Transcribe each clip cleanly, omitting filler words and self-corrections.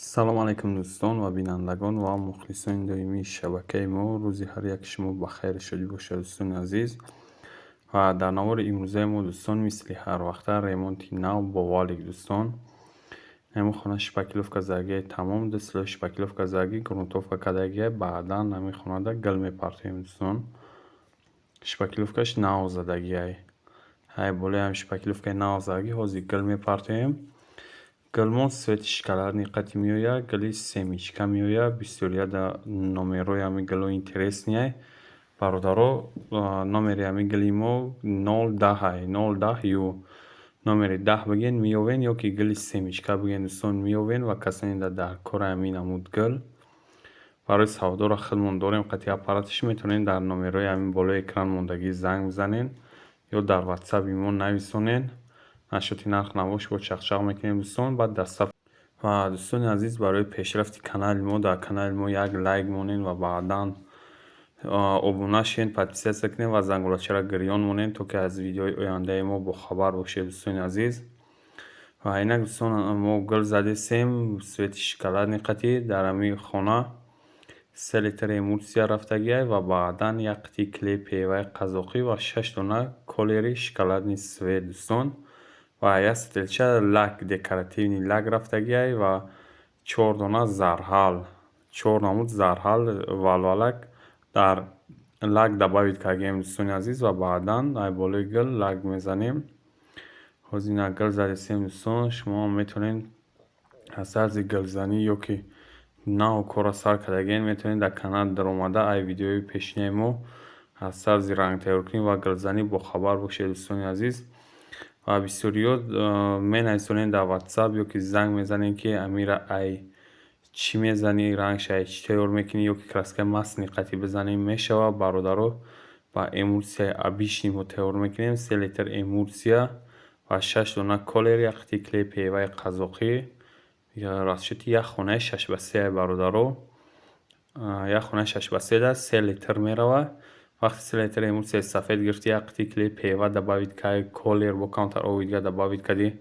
салом алайкум дӯстон ва бинандагон ва мухлисони доимии шабакаи мо. Рӯзи ҳар яки шумо ба хайр шодӣ бошад дӯстони азиз. Ва дар навори имрӯзаи мо дӯстон мисли ҳарвақта ремонти нав бо валик дӯстон. Ҳамин хона шпаклёвка заргии тамом ду слои шпаклёвка заргӣ грунтовка кардагиай баъдан ҳамин хонада гил мепартоем дӯстон. Шпаклёвкаш нав задагиай. Ҳай болои ҳам шпаклёвкаи нав задагӣ ҳозир гил мепартоем. Гилмон свети шоколадни қати меояд, гили семичка меояд. Бисёрия да номерои ҳамин гило интереснияй. Бародаро, номери ҳамин гили мо 010 010 ё номери 10 бигин меёвен ё ки гили семичка бигин дӯстон меёвен ва касоне дар кори ҳамин намуд гил барои савдоро худмон дорем қати аппараташ метавонен дар номерои ҳамин болои экран мондагӣ занг бизанен ё дар ватсапи мо нависонен. Нашоти нарх навош бо чақчақ мекунем дӯстон. Баъд дар саф ва дӯстони азиз барои пешрафти канали мо дар канали мо як лайк монен ва баъдан обуна шавен, подписатсия кунен ва зангулачаро гирён монен то ки аз видеои ояндаи мо бохабар бошед дӯстони азиз. Ва инак дӯстон мо гил задесем свети шоколадни қати дар ҳамин хона 3 литр эмулсия рафтагиай ва баъдан як қити клей певаи қазоқӣ ва 6 дона колери шоколадни свет дӯстон ва як сателча лак декоративни лак рафтагиай ва 4 дона зарҳал, 4 намуд зарҳал валвалак дар лак дабавид кардагием дӯстони азиз ва баъдан ай болои гил лак мезанем. ҳозир инак гил задесем дӯстон. Шумо метавонед аз тарзи гилзанӣ ё ки нав кора сар кардагиен метавонед дар канал даромада ай видеои пешинаи мо аз тарзи рангтайёркунӣ ва гилзанӣ бохабар бошед дӯстони азиз. ва бисёриё менависонед дар ватсап ё ки занг мезанед ки амира ай чӣ мезанӣ, рангша ай чӣ тайёр мекунӣ ё ки краска масни қати бизанем мешавад. Бародаро ба эмулсияи обични мо тайёр мекунем. 3 литр эмулсия ва 6 дона колер, як қити клей певаи қазоқӣ, расчёти як хонаи 6x3 ай бародаро. Як хонаи 6x3 да 3 литр меравад. Вақти 3 литр эмулсияи сафед гирифтӣ, як қити клей пева дабавид кардӣ, колер бо камтар оби дига дабавид кардӣ,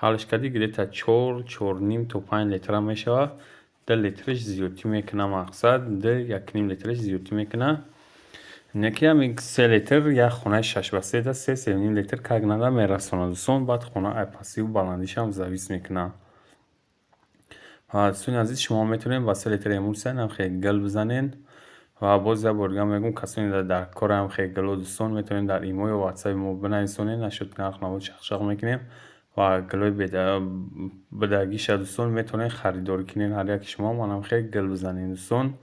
ҳалш кардӣ гидета 4-4.5 то 5 литра мешавад. 2 литраш зиёдтӣ мекуна, мақсад 2-1.5 литраш зиёдтӣ мекуна. Неки ҳамин 3 литр як хонаи 6x3 да 3-3.5 литр кагнада мерасонад дӯстон. баъд хона ай пастиву баландишам завис мекуна. ва дӯстони азиз шумо метавонед ба 3 литр эмулсия намхеле гил бизанен. ва боз як бор дига мегӯям касоне дар кори ҳамхеле гило дӯстон метавонед дар имо ё ватсапи мо бинависонед. Нашоти нарх наво чақчақ мекунем ва гилои бидагиша дӯстон метавонед харидорӣ кунед. ҳар яки шумо манамхеле гил бизанед дӯстон.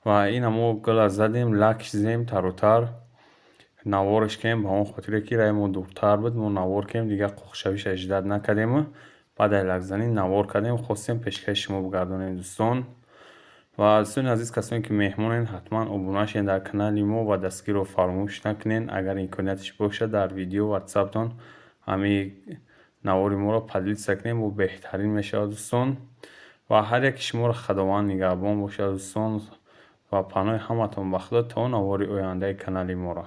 ва ина мо гила задем, лакш зем таротар, навораш кардем ба он хотире ки раи мо дуртар буд. Мо навор кардем дига қоқшавиша шиддат накардему. баъд ай лакзанӣ навор кардем, хостем пешкаши шумо бигардонем дӯстон. ва дӯстони азиз, касоне ки меҳмонен ҳатман обуна шавен дар канали мо ва дастгирро фаромӯш накунед. Агар имконияташ бошад дар видео ватсаптон ҳамин навори моро поделитсия кунед, бо беҳтарин мешавад дӯстон. ва ҳар яки шуморо худованд нигаҳбон бошад дӯстон ва паноҳи ҳаматон ба худо то навори ояндаи канали моро.